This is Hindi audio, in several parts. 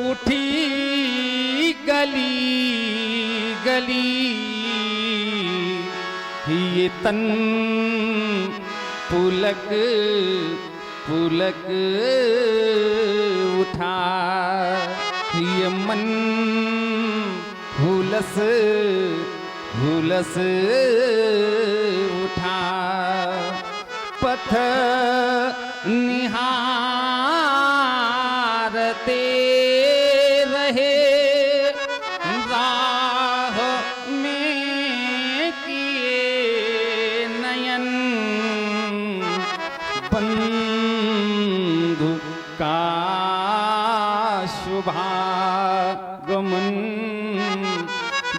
उठी गली गली, ये तन पुलक पुलक उठा, ये मन हुलस हुलस उठा। पथ निहारते रहे, राह में किए नयन, बंधु का शुभागमन,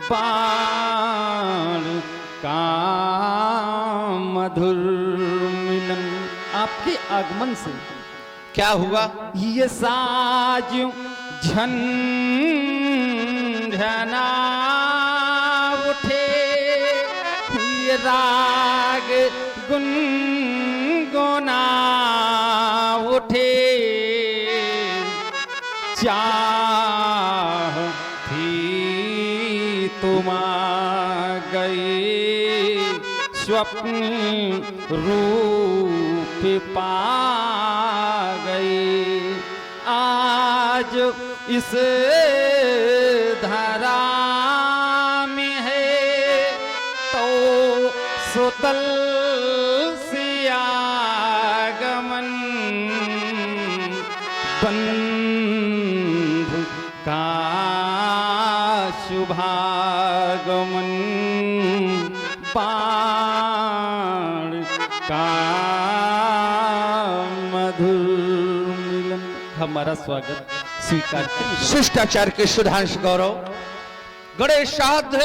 बाण का मधुर मिलन। आपके आगमन से क्या हुआ? ये साज झनझना उठे, ये राग गुनगुना उठे, चाह थी तुम आ गए, स्वप्न रूप पा गए। आज इस धरा में है तो सुतल सियागमन, बंधु का शुभागमन, बाण का मधुर मिलन। हमारा स्वागत स्वीकार करिए। शिष्टाचार के सुधांश गौरव, गणेशाध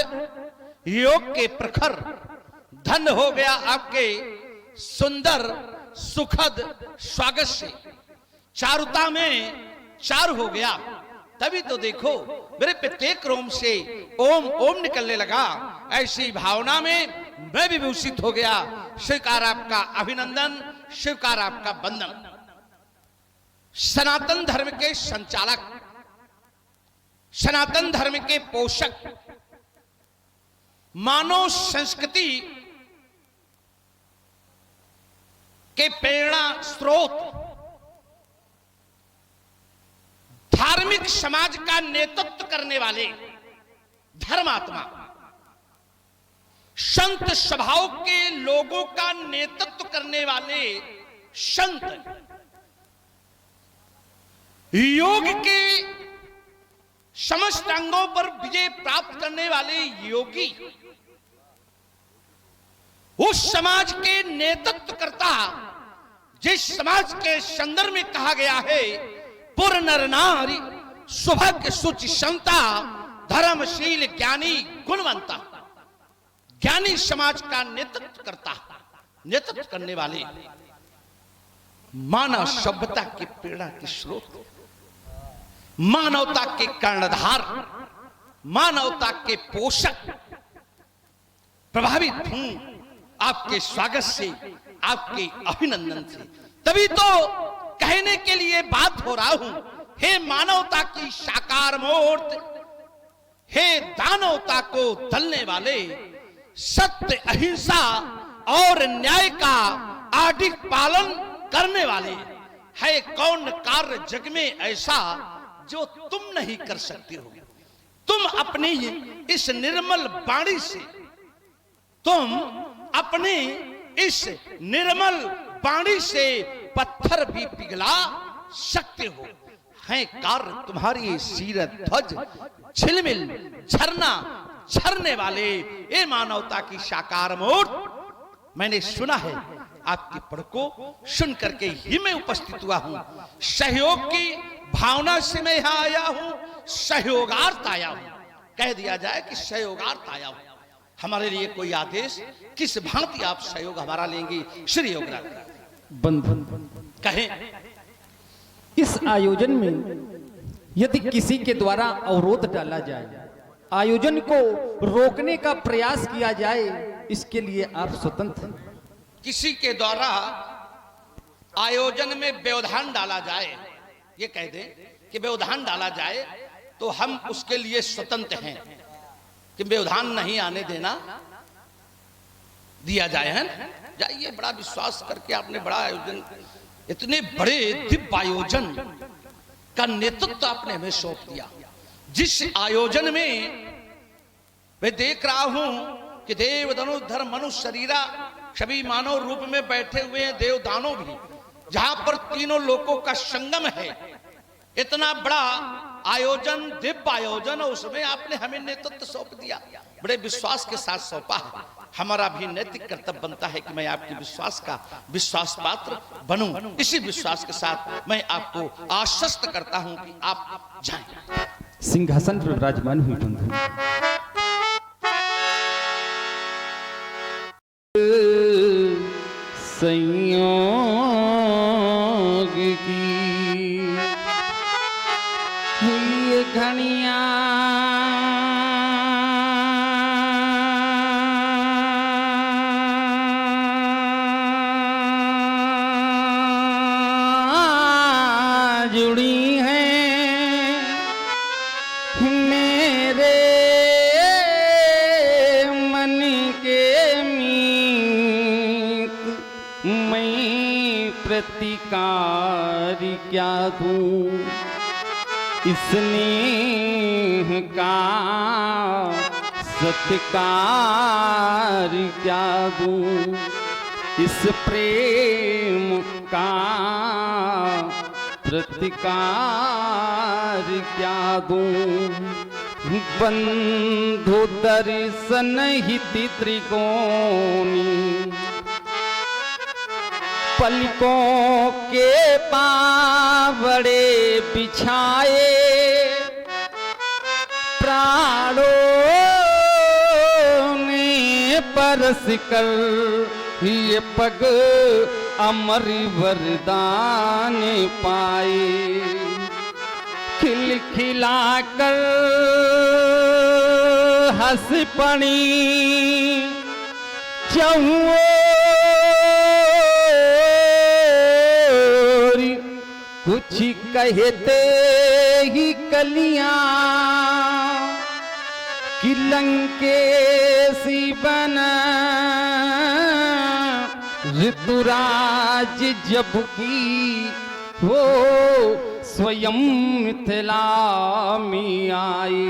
योग के प्रखर धन हो गया आपके सुंदर सुखद स्वागत से। चारुता में चार हो गया, तभी तो देखो मेरे प्रत्येक रोम से ओम ओम निकलने लगा। ऐसी भावना में मैं भी विभूषित हो गया। स्वीकार आपका अभिनंदन, स्वीकार आपका वंदन। सनातन धर्म के संचालक, सनातन धर्म के पोषक, मानव संस्कृति के प्रेरणा स्रोत, धार्मिक समाज का नेतृत्व करने वाले धर्मात्मा, संत स्वभाव के लोगों का नेतृत्व करने वाले संत, योग के समस्त अंगों पर विजय प्राप्त करने वाले योगी, उस समाज के नेतृत्वकर्ता जिस समाज के संदर्भ में कहा गया है पुर नर नारी सौभाग्य सूचि संता धर्मशील ज्ञानी गुणवंता, ज्ञानी समाज का नेतृत्व करता, नेतृत्व करने वाले मानव सभ्यता की प्रेरणा के स्रोत, मानवता के कर्णधार, मानवता के पोषक। प्रभावित हूं आपके स्वागत से, आपके अभिनंदन से। तभी तो कहने के लिए बात हो रहा हूं, हे मानवता की साकार मूर्त, हे दानवता को दलने वाले, सत्य अहिंसा और न्याय का आडिक पालन करने वाले, है कौन कार्य जग में ऐसा जो तुम नहीं कर सकते हो। तुम अपनी इस निर्मल वाणी से, तुम अपनी इस निर्मल वाणी से पत्थर भी पिघला सकते हो। है कार्य तुम्हारी सीरत ध्वज झिलमिल झरना झरने वाले ये मानवता की साकार मूर्त। मैंने सुना है आपकी पढ़ को सुन करके ही मैं उपस्थित हुआ हूं। सहयोग की भावना से मैं यहां आया हूं, सहयोगार्थ आया हूं। कह दिया जाए कि सहयोगार्थ आया हूं। हमारे लिए कोई आदेश, किस भांति आप सहयोग हमारा लेंगे श्री योगराज? बंधु कहें। इस आयोजन में यदि किसी के द्वारा अवरोध डाला जाए, आयोजन को रोकने का प्रयास किया जाए, इसके लिए आप स्वतंत्र। किसी के द्वारा आयोजन में व्यवधान डाला जाए, ये कह दें कि व्यवधान डाला जाए तो हम उसके लिए स्वतंत्र हैं कि व्यवधान नहीं आने देना दिया जाए, है ना? जाइए, बड़ा विश्वास करके आपने बड़ा आयोजन, इतने बड़े दिव्य आयोजन का नेतृत्व आपने हमें सौंप दिया, जिस आयोजन में मैं देख रहा हूं कि देव धनुर्धर मनुष्य शरीरा सभी मानव रूप में बैठे हुए हैं, देव दानव भी, जहां पर तीनों लोकों का संगम है। इतना बड़ा आयोजन, दिव्य आयोजन, और उसमें आपने हमें नेतृत्व सौंप दिया, बड़े विश्वास के साथ सौंपा है। हमारा भी नैतिक कर्तव्य बनता है कि मैं आपके विश्वास का विश्वास पात्र बनूं। इसी विश्वास के साथ मैं आपको आश्वस्त करता हूं कि आप जाएं। सिंहासन पर विराजमान हुई बंधु, संयोग की ये घड़ियां जुड़ी हैं मेरे मन के मीत, मैं प्रतिकार क्या दूं, स्नेह का सत्कार क्या दूं, इस प्रेम का प्रतिकार क्या दूं। बंधु दर्शन हित त्रिकोणी, पलकों के पावड़े बिछाए, प्राणों ने बरस कर ये पग अमर वरदान पाए। खिलखिला कर हंस पड़ी चहुओर, कुछ कहते ही कलियां कि लंकेशी बना ऋतुराज जब की वो स्वयं मिथिला में आए,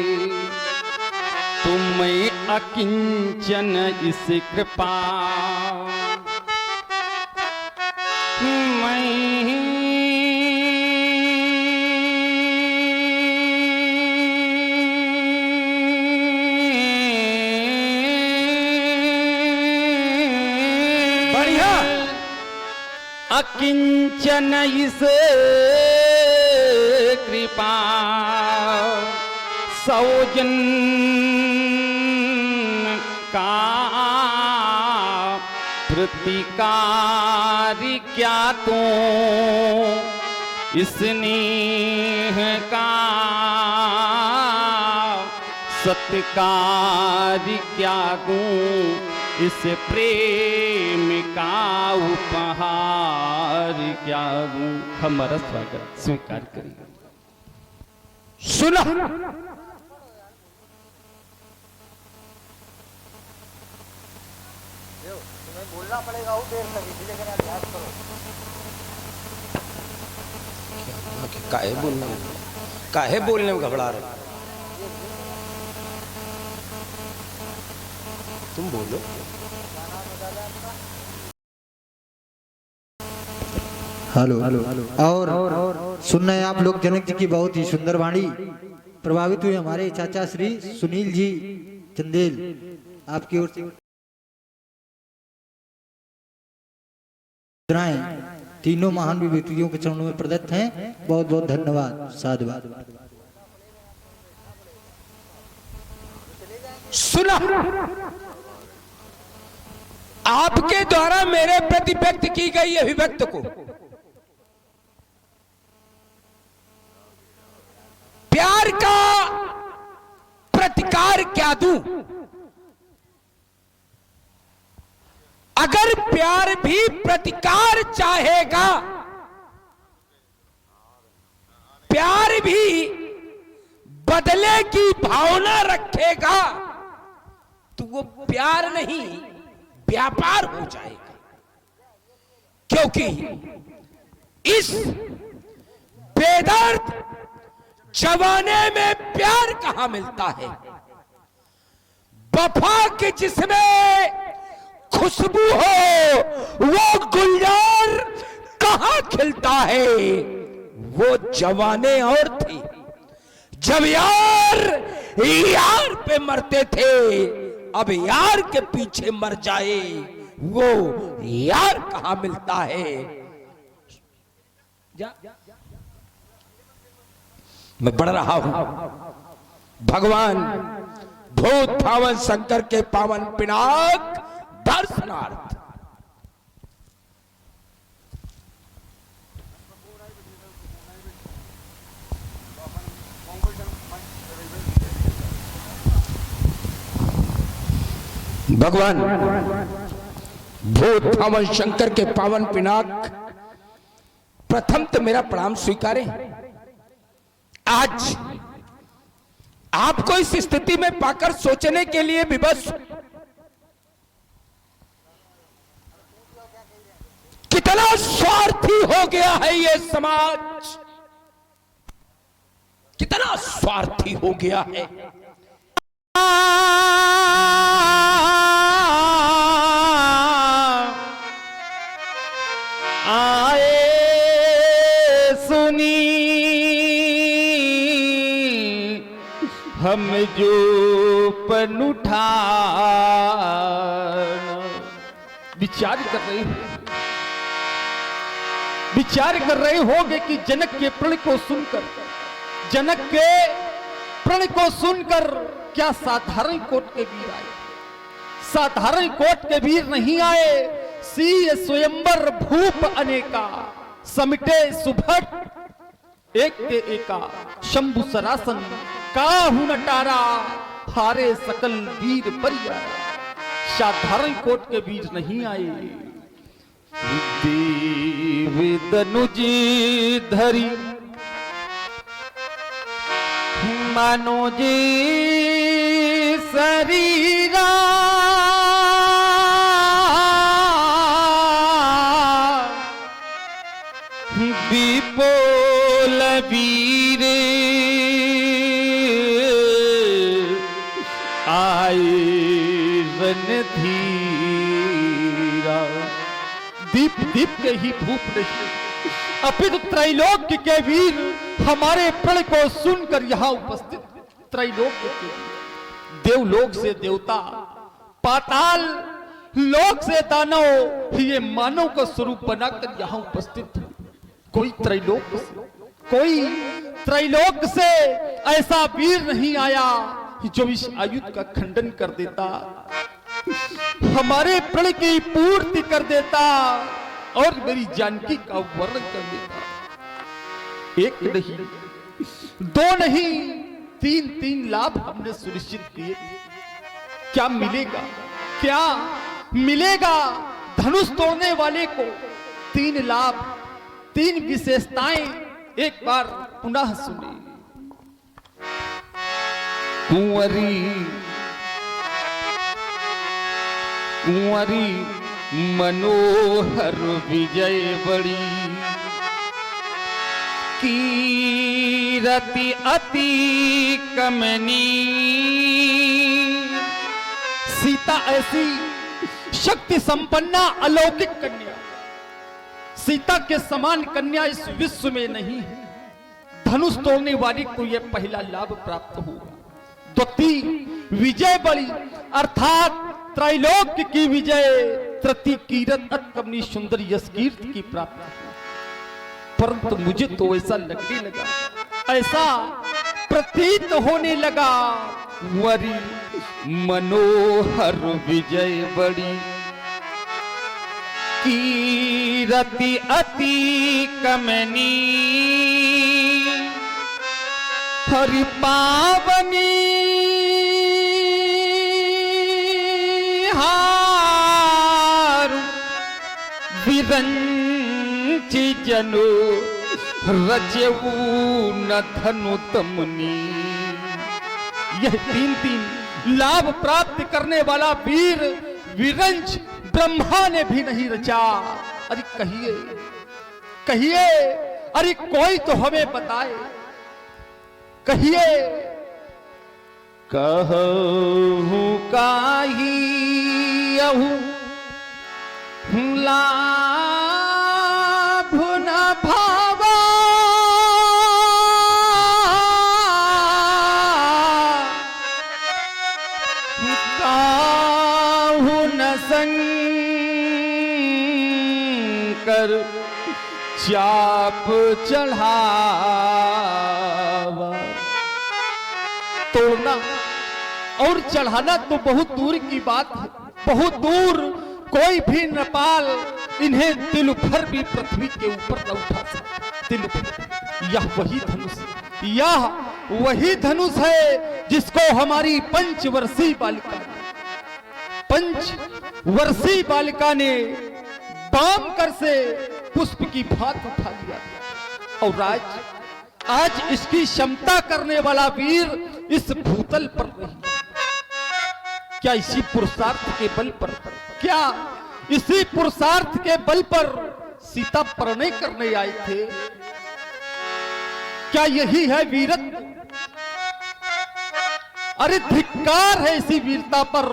तो मैं अकिंचन इस कृपा मैं बढ़िया अकिंचन इस कृपा सौजन का प्रतिकार क्या तो, स्नेह का सत्कार क्या दूं, इस प्रेम का उपहार क्या दूं। हमारा स्वागत स्वीकार करिए। सुना बोलना पड़ेगा, वो देर लगी थी, लेकिन अभ्यास करो। काहे बोलने में घबरा रहे? तुम बोलो। हेलो और सुनना है आप लोग जनक जी की बहुत ही सुंदर वाणी। प्रभावित हुए हमारे चाचा श्री सुनील जी चंदेल, आपकी ओर से तीनों महान विभूतियों के चरणों में प्रदत्त हैं। बहुत बहुत धन्यवाद, साधुवाद। सुना, आपके द्वारा मेरे प्रति व्यक्त की गई अभिव्यक्त को प्यार का प्रतिकार क्या दूं? अगर प्यार भी प्रतिकार चाहेगा, प्यार भी बदले की भावना रखेगा तो वो प्यार नहीं व्यापार हो जाएगा। क्योंकि इस बेदर्द जमाने में प्यार कहां मिलता है? वफा की जिसमें खुशबू हो वो गुलजार कहां खिलता है? वो जवाने और थे जब यार यार पे मरते थे, अब यार के पीछे मर जाए वो यार कहां मिलता है? जा। मैं बढ़ रहा हूं भगवान भूत पावन शंकर के पावन पिनाक दर्शनार्थ। भगवान भूत पावन शंकर के पावन पिनाक, प्रथम तो मेरा प्रणाम स्वीकारें। आज आपको इस स्थिति में पाकर सोचने के लिए विवश कितना स्वार्थी हो गया है ये समाज, कितना स्वार्थी हो गया है। आए सुनी हम जो पन उठा, विचार कर रहे होंगे कि जनक के प्रण को सुनकर, जनक के प्रण को सुनकर क्या साधारण कोट के वीर आए? साधारण कोट के वीर नहीं आए। सीय स्वयंवर भूप अनेका, समिटे सुभट एक के एका, शंभु सरासन काहू नटारा, हारे सकल वीर परिया। साधारण कोट के वीर नहीं आए। देव दनुजी धरी मानो जी शरीरा, विपोल वीर आए रणधीरा। दीप दीप के ही धूप नहीं, अपितु त्रैलोक्य के वीर हमारे प्रण को सुनकर यहां उपस्थित। त्रैलोक्य के देवलोक से देवता, पाताल लोक से दानव, ये मानव का स्वरूप बनाकर यहां उपस्थित है। कोई त्रैलोक से ऐसा वीर नहीं आया जो इस आयुध का खंडन कर देता, हमारे प्रण की पूर्ति कर देता और मेरी जानकी का वर्णन कर देता। एक नहीं, दो नहीं, तीन तीन लाभ हमने सुनिश्चित किए। क्या मिलेगा? क्या मिलेगा धनुष तोड़ने वाले को? तीन लाभ, तीन विशेषताएं एक बार पुनः सुनिए। कुंवरी कुंवरी मनोहर विजय बड़ी, कीरति अति कमनी। सीता ऐसी शक्ति संपन्ना अलौकिक कन्या, सीता के समान कन्या इस विश्व में नहीं है। धनुष तोड़ने वाली को यह पहला लाभ प्राप्त होगा। द्वितीय विजय बड़ी अर्थात त्रैलोक्य की विजय, तृतीय कीरत अतकमनी सुंदर यश कीर्ति की प्राप्ति। परंतु मुझे तो ऐसा लगने लगा, ऐसा प्रतीत होने लगा, वरी मनोहर विजय बड़ी, कीरति अति कमनी। हरि पावनी हार विरंचि जनु, रचेऊ न धनु तमुनी। यह तीन तीन लाभ प्राप्त करने वाला वीर विरंज ब्रह्मा ने भी नहीं रचा। अरे कहिए कहिए, अरे कोई तो हमें बताए, कहिए। कहूं काहि यहू लाभ न भावा, काहू न शंकर चाप चढ़ावा। तोड़ना और चढ़ाना तो बहुत दूर की बात है, बहुत दूर। कोई भी नेपाल इन्हें दिल भर भी पृथ्वी के ऊपर न उठा सकता। दिल भर। यह वही धनुष, यह वही धनुष है जिसको हमारी पंचवर्षीय बालिका ने बाम कर से पुष्प की भांति उठा लिया। और आज इसकी क्षमता करने वाला वीर इस भूतल पर नहीं। क्या इसी पुरुषार्थ के बल पर, क्या इसी पुरुषार्थ के बल पर सीता प्रणय करने आए थे? क्या यही है वीरत्व? अरे धिक्कार है इसी वीरता पर,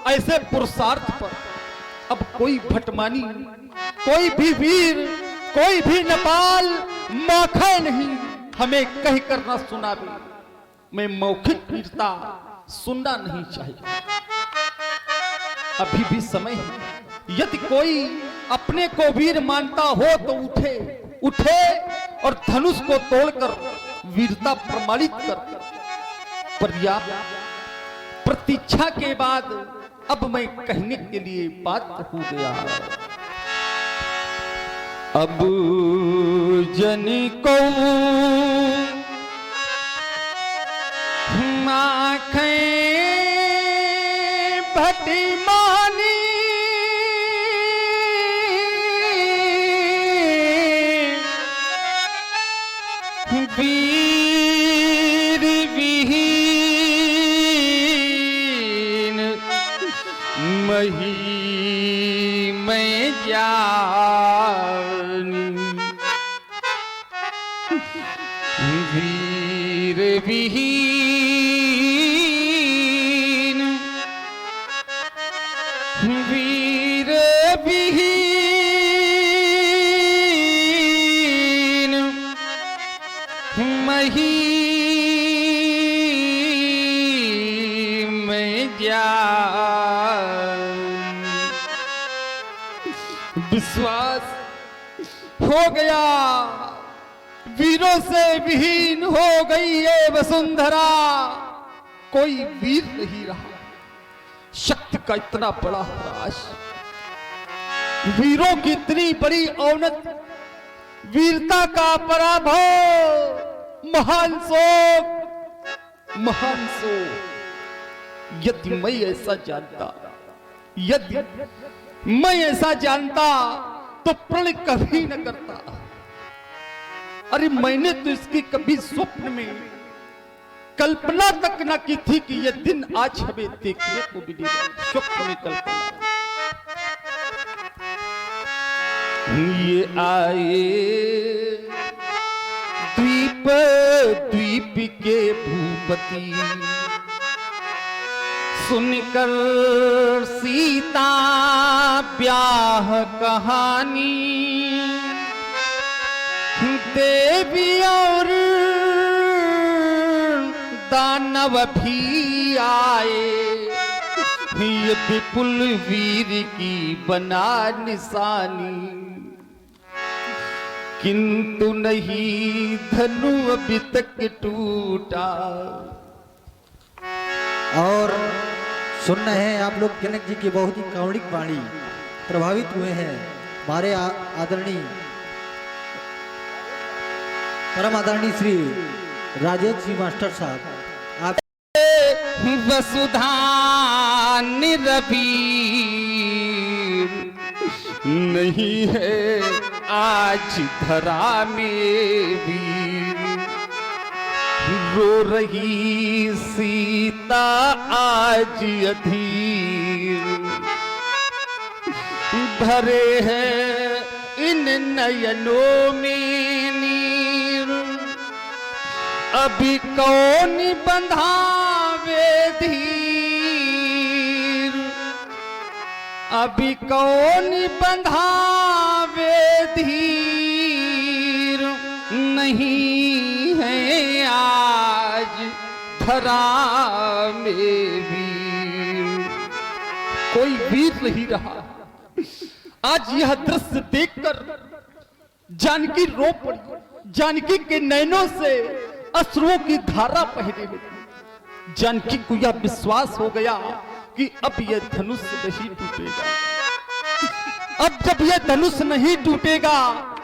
ऐसे पुरुषार्थ पर। अब कोई भटमानी, कोई भी वीर, कोई भी नेपाल मौका नहीं हमें कह कर न सुनावे। मैं मौखिक वीरता सुनना नहीं चाहिए। अभी भी समय है, यदि कोई अपने को वीर मानता हो तो उठे और धनुष को तोड़कर वीरता प्रमाणित कर। पर्याप्त प्रतीक्षा के बाद अब मैं कहने के लिए बात हो गया। अब जनी को आँखें भटी मानी, वीर विहीन मही मैं जानी। वीर विहीन, वीर विहीन मही मैं जानी। विश्वास हो गया, वीरों से विहीन हो गई ये वसुंधरा। कोई वीर नहीं रहा। शक्ति का इतना बड़ा ह्रास, वीरों की इतनी बड़ी औनत, वीरता का पराभव, महान शोक, महान शोक। यदि मैं ऐसा जानता, यदि मैं ऐसा जानता तो प्रण कभी न करता। अरे मैंने तो इसकी कभी स्वप्न में कल्पना तक न की थी कि यह दिन आज हमें देखने को मिलेगा। स्वप्न में कल्पना। ये आए द्वीप द्वीप के भूपति, सुनकर सीता ब्याह कहानी। देवी और दानव भी आए, ये विपुल वीर की बना निशानी। किंतु नहीं धनु अभी तक टूटा। और सुन रहे हैं आप लोग जनक जी की बहुत ही कावड़िक वाणी। प्रभावित हुए हैं हमारे आदरणीय परम आदरणीय श्री राजेश जी मास्टर साहब। आप वसुधा निरवीर नहीं है आज धरा में वीर, रो रही सीता आज अधीर, भरे हैं इन नयनों में नीर, अभी कौन बंधावे धीर, अभी कौन बंधावे धीर, नहीं है आज धरा में वीर, कोई वीर नहीं रहा। आज यह दृश्य देखकर जानकी रो पड़ी, जानकी के नैनों से अश्रुओं की धारा बहने लगी। जानकी को यह विश्वास हो गया कि अब यह धनुष नहीं टूटेगा। अब जब यह धनुष नहीं टूटेगा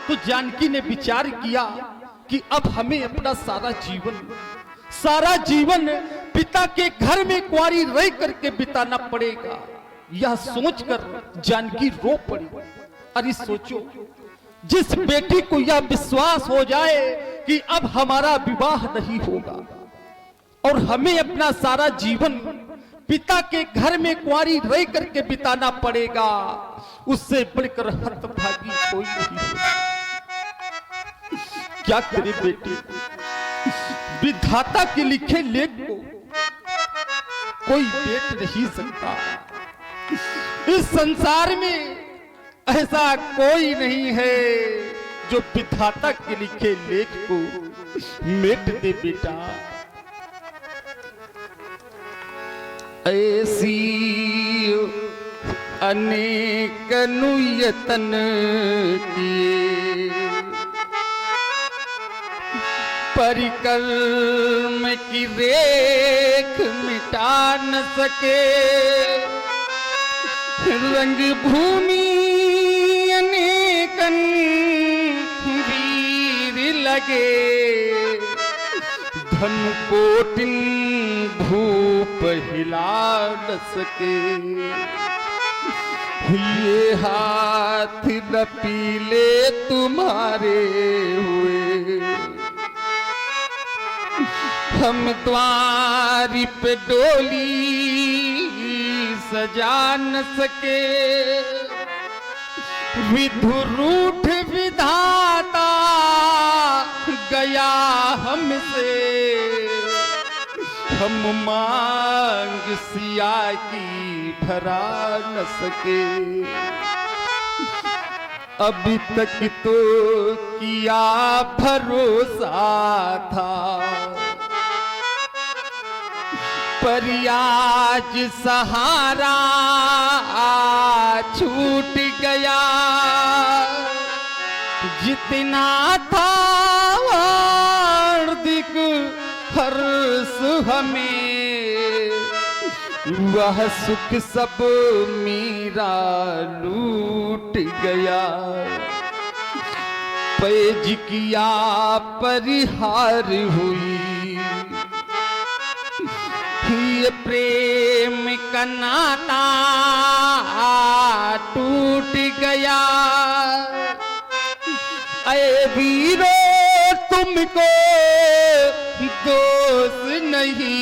तो जानकी ने विचार किया कि अब हमें अपना सारा जीवन पिता के घर में कुंवारी रह करके बिताना पड़ेगा। यह सोचकर जानकी रो पड़ी। अरे सोचो, जिस बेटी को यह विश्वास हो जाए कि अब हमारा विवाह नहीं होगा और हमें अपना सारा जीवन पिता के घर में कुंवारी रह करके बिताना पड़ेगा, उससे बढ़कर हतभागी कोई नहीं होगा। क्या करे बेटी, विधाता के लिखे लेख को कोई बेट नहीं सकता। इस संसार में ऐसा कोई नहीं है जो विधाता के लिखे लेख को मेट दे बेटा। ऐसी अनेक यतन किए, परिकर्म की रेख मिटा न सके, रंग भूमि अनेकन वीर लगे, धन कोटिन भूप हिला न सके, ये हाथ न पीले तुम्हारे हुए, हम द्वारी पे डोली सजा न सके, विधुरूठ विधाता गया हमसे, हम मांग सिया की भरा न सके, अभी तक तो किया भरोसा था, पर आज सहारा छूट गया, जितना था हार्दिक हर्ष हमें, वह सुख सब मेरा लूट गया, पैज किया परिहार हुई, ये प्रेम का नाता टूट गया, अरे वीरो तुमको दोष नहीं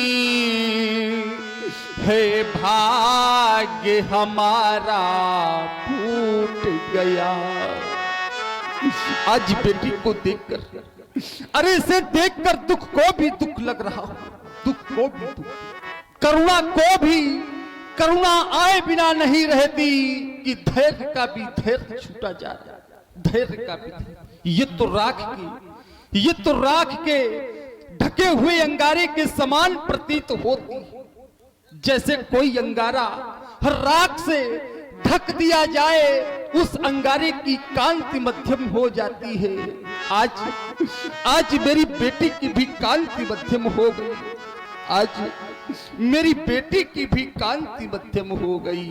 है, भाग्य हमारा फूट गया। आज बेटी को देखकर, अरे इसे देखकर दुख को भी दुख लग रहा, दुख को भी दुख, करुणा को भी करुणा आए बिना नहीं रहती कि धैर्य का भी धैर्य छूटा जा रहा, धैर्य का भी। ये तो राख के ढके हुए अंगारे के समान प्रतीत होती, जैसे कोई अंगारा हर राख से ढक दिया जाए, उस अंगारे की कांति मध्यम हो जाती है। आज मेरी बेटी की भी कांति मध्यम हो गई, आज मेरी बेटी की भी कांति मध्यम हो गई।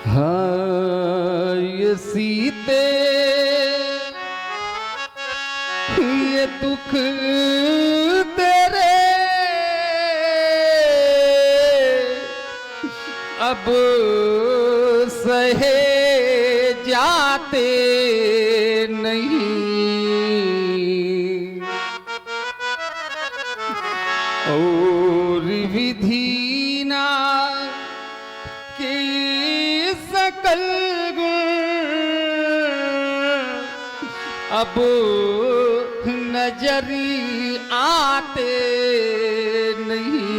हाँ ये सीते ये दुख तेरे अब सहे आते नहीं, और विधि ना के सकल गुण अब नजरी आते नहीं।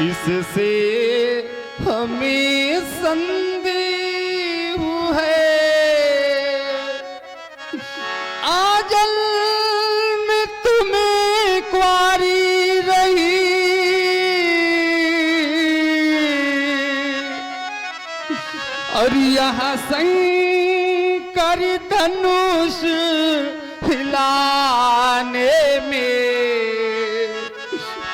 इससे हमें संदेह है आजल में तुम्हें क्वारी रही, और यहाँ शंकर धनुष हिलाने में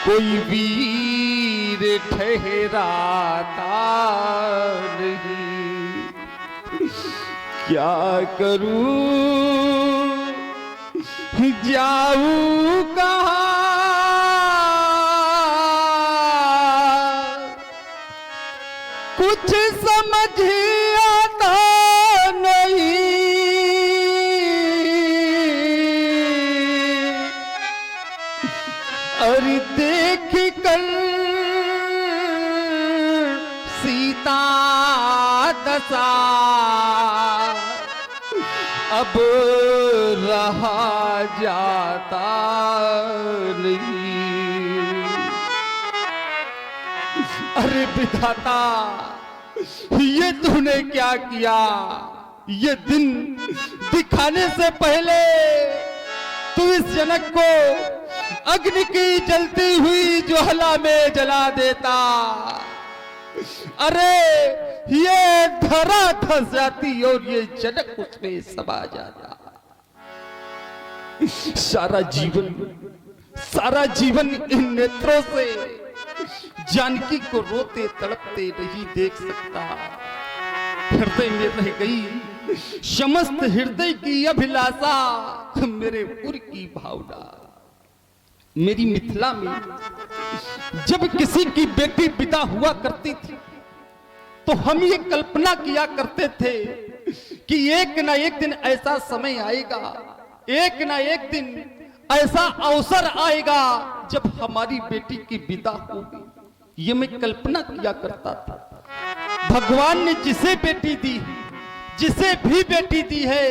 कोई वीर ठहराता नहीं। क्या करूं जाऊं कहाँ, कुछ समझ आता नहीं। और देख कर सीता दशा अब रहा जाता नहीं। अरे विधाता, ये तूने क्या किया? ये दिन दिखाने से पहले तू इस जनक को अग्नि की जलती हुई ज्वाला में जला देता। अरे ये धरा धस जाती और ये जनक उसमें समा जाता। सारा जीवन इन नेत्रों से जानकी को रोते तड़पते नहीं देख सकता। हृदय में रह गई समस्त हृदय की अभिलाषा, मेरे उर की भावना। मेरी मिथिला में जब किसी की बेटी पिता हुआ करती थी तो हम ये कल्पना किया करते थे कि एक ना एक दिन ऐसा समय आएगा, एक ना एक दिन ऐसा अवसर आएगा जब हमारी बेटी की विदा होगी। ये मैं कल्पना किया करता था। भगवान ने जिसे बेटी दी, जिसे भी बेटी दी है,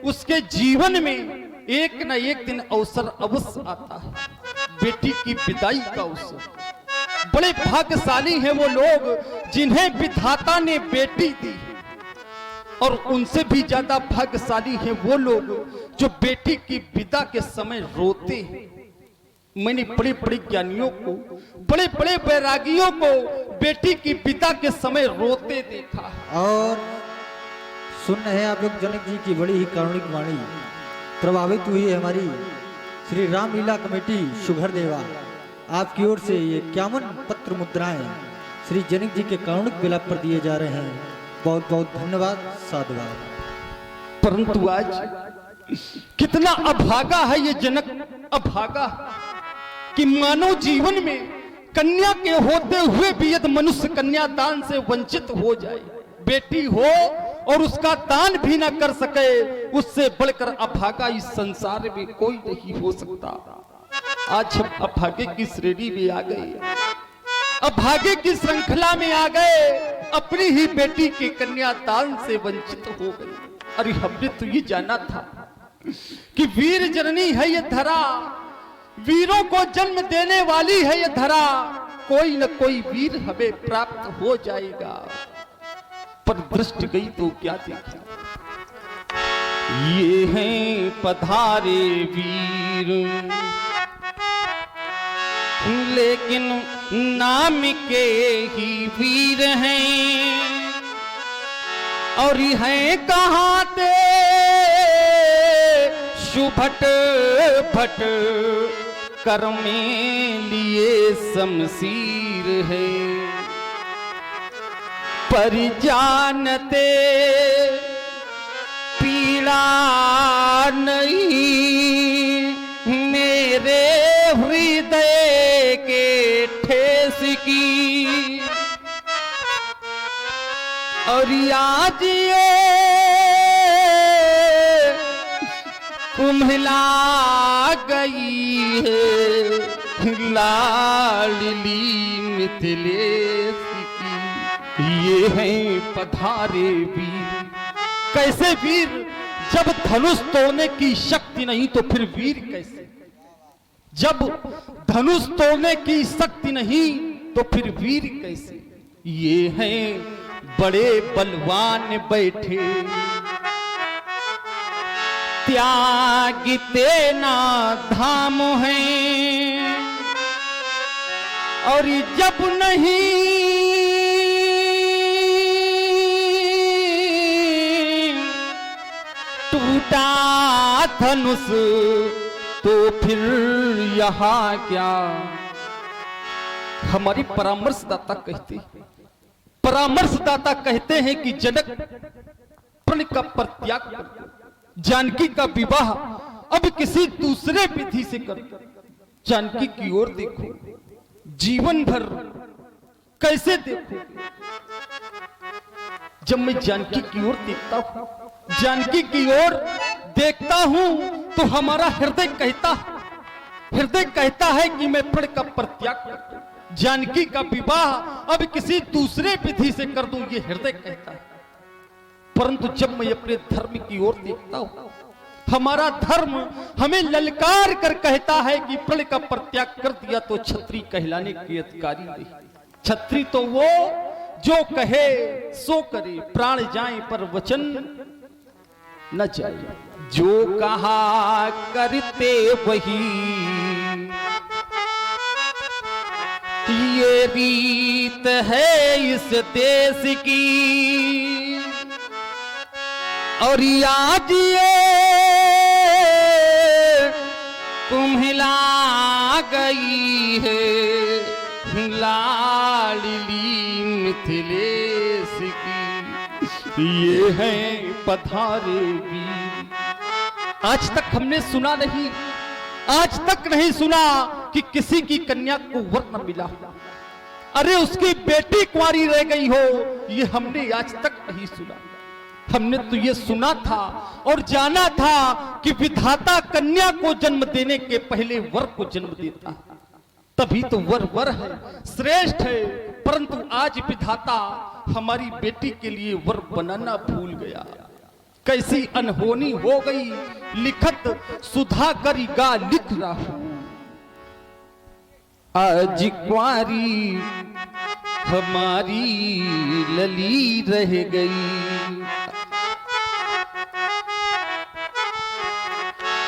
उसके जीवन में एक ना एक दिन अवसर अवश्य आता है, बेटी की विदाई का अवसर। बड़े भाग्यशाली हैं वो लोग जिन्हें विधाता ने बेटी दी, और उनसे भी ज्यादा भाग्यशाली हैं वो लोग जो बेटी की विदा के समय रोते हैं। मैंने बड़े बड़े ज्ञानियों को, बड़े बड़े वैरागियों को बेटी की विदा के समय रोते देखा। और सुन रहे हैं आप लोग जनक जी की बड़ी ही कारुणिक वाणी। प्रभावित हुई है हमारी श्री रामलीला कमेटी शुभर देवा। आपकी ओर से ये 51 पत्र मुद्राएं श्री जनक जी के कारुणिक विलाप पर दिए जा रहे हैं। बहुत बहुत धन्यवाद, साधुवाद। परंतु आज कितना अभागा है ये जनक, अभागा कि मानव जीवन में कन्या के होते हुए भी यदि मनुष्य कन्या दान से वंचित हो जाए, बेटी हो और उसका दान भी ना कर सके, उससे बढ़कर अभागा इस संसार में कोई नहीं हो सकता। आज हम अभागे की श्रेणी में आ गए, अभागे की श्रृंखला में आ गए, अपनी ही बेटी के कन्यादान से वंचित हो गए। अरे हमने तो ये जाना था कि वीर जननी है ये धरा, वीरों को जन्म देने वाली है ये धरा, कोई न कोई वीर हमें प्राप्त हो जाएगा। पर दृष्टि गई तो क्या देखा, ये हैं पधारे वीर, लेकिन नाम के ही वीर हैं, और हैं कहाँ ते सुभट भट कर में लिए शमशीर है, पर जानते पीड़ा नहीं मेरे हृदय के ठेस की, और आज ये कुम्हला गई है लाडली मिथिलेश की। ये हैं पधारे वीर। कैसे वीर? जब धनुष तोड़ने की शक्ति नहीं तो फिर वीर कैसे? जब धनुष तोड़ने की शक्ति नहीं तो फिर वीर कैसे? ये हैं बड़े बलवान बैठे त्यागिते ना धाम हैं। और जब नहीं टूटा धनुष तो फिर यहाँ क्या? हमारी परामर्शदाता कहते हैं कि जनक प्रण का परित्याग कर जानकी का विवाह अब किसी दूसरे विधि से कर। जानकी की ओर देखो, जीवन भर कैसे देखो? जब मैं जानकी की ओर देखता हूं, जानकी की ओर देखता हूं तो हमारा हृदय कहता है कि मैं प्रण का परित्याग कर जानकी का विवाह अब किसी दूसरे विधि से कर दूं, ये हृदय कहता है। परंतु जब मैं अपने धर्म की ओर देखता हूं, हमारा धर्म हमें ललकार कर कहता है कि प्रण का परित्याग कर दिया तो क्षत्रिय कहलाने के अधिकारी नहीं। क्षत्रिय तो वो जो कहे सो करे, प्राण जाए पर वचन न जाए। जो कहा करते वही ये रीत है इस देश की। और आज ये कुम्हला गई है लाडली मिथिलेश की। ये हैं पधारे वीर। आज तक हमने सुना नहीं, आज तक नहीं सुना कि किसी की कन्या को वर न मिला, अरे उसकी बेटी कुंवारी रह गई हो, ये हमने आज तक नहीं सुना। हमने तो ये सुना था और जाना था कि विधाता कन्या को जन्म देने के पहले वर को जन्म देता है, तभी तो वर है, श्रेष्ठ है। परंतु आज विधाता हमारी बेटी के लिए वर बनाना भूल गया। कैसी अनहोनी हो गई, लिखत सुधा करिगा लिख रहा हूं। आज कुंवारी हमारी लली रह गई,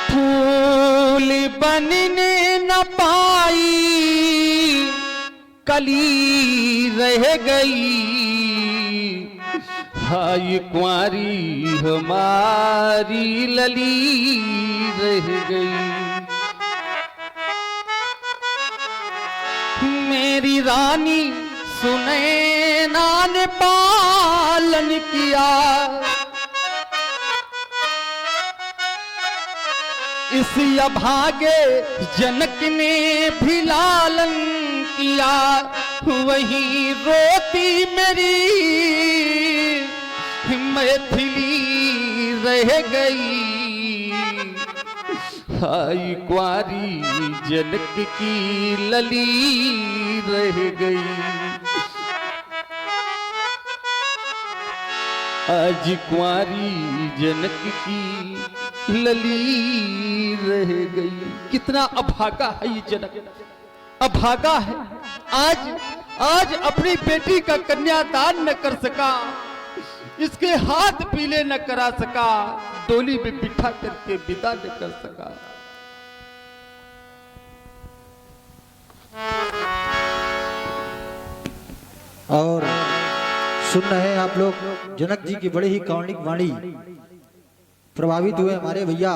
फूल बनने न पाई कली रह गई। हाय कुंवारी हमारी लली रह गई। मेरी रानी सुनैना ने पालन किया, इस अभागे जनक ने भी लालन किया। वही रोती मेरी मैथिली रह गई। हाय कुंवारी जनक की लली रह गई। आज कुंवारी जनक की लली रह गई। कितना अभागा है ये जनक, अभागा है। आज अपनी बेटी का कन्यादान न कर सका, इसके हाथ पीले न करा सका, डोली में बिठा करके विदा न कर सका। और सुन रहे हैं आप लोग जनक जी की बड़ी ही कारुणिक वाणी। प्रभावित हुए हमारे भैया,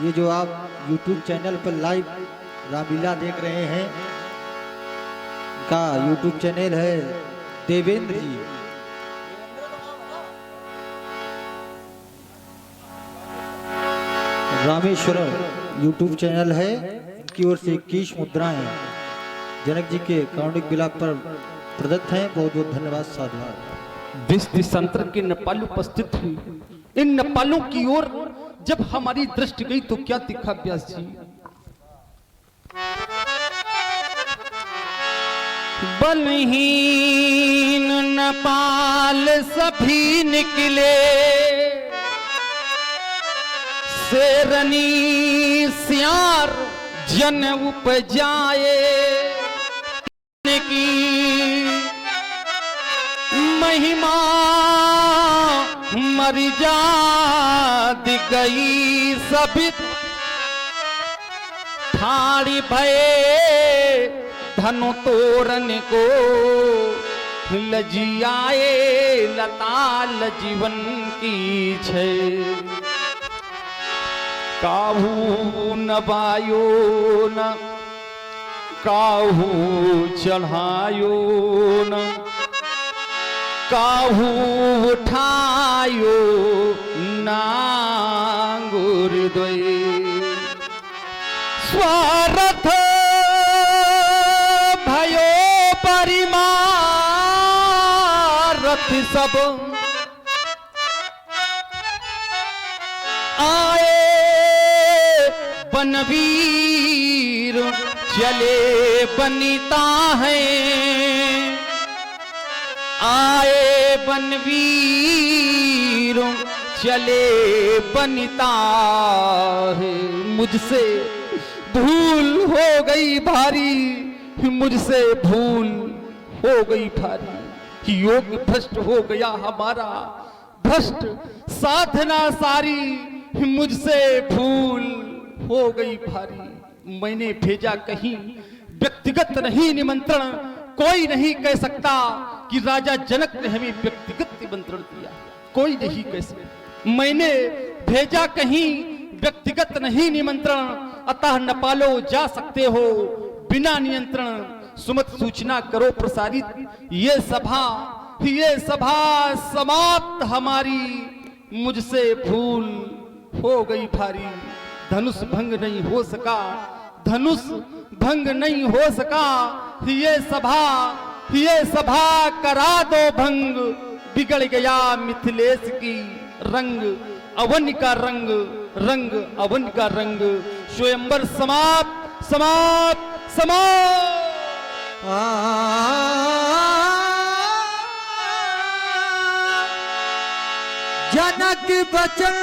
ये जो आप YouTube चैनल पर लाइव रामलीला देख रहे हैं, का YouTube चैनल है देवेंद्र जी। रामेश्वरम YouTube चैनल है, इनकी ओर से 21 मुद्राएं जनक जी के कारुणिक विलाप पर प्रदत्त हैं। बहुत बहुत धन्यवाद, साधुवाद। देश देशांतर के नेपाल उपस्थित हुए। इन नेपालों की ओर जब हमारी दृष्टि गई तो क्या दिखा व्यास जी? बलहीन नेपाल सभी निकले, शेरनी सियार जन उपजाए की महिमा मर जात गई सभी ठाड़ी भये धनु तोरन को लजियाए लताल जीवन की छे काहू नवायो न काहू चढ़ायो न काहू उठायो नांगुर दोई स्वार्थ भयो परिमारथ सब आए बनवीर चले बनिता है आए बनवीर चले बनिता है मुझसे भूल हो गई भारी मुझसे भूल हो गई भारी योग भ्रष्ट हो गया हमारा भ्रष्ट साधना सारी मुझसे भूल हो गई भारी मैंने भेजा कहीं व्यक्तिगत नहीं निमंत्रण कोई नहीं कह सकता कि राजा जनक ने हमें व्यक्तिगत निमंत्रण दिया कोई नहीं कह सकता मैंने भेजा कहीं व्यक्तिगत नहीं निमंत्रण अतः नेपालो जा सकते हो बिना नियंत्रण सुमत सूचना करो प्रसारित ये सभा समाप्त हमारी मुझसे भूल हो गई भारी धनुष भंग नहीं हो सका धनुष भंग नहीं हो सका ये सभा करा दो भंग बिगड़ गया मिथिलेश की रंग अवन का रंग रंग अवन का रंग स्वयंवर समाप्त समाप्त समाप्त जनक बचन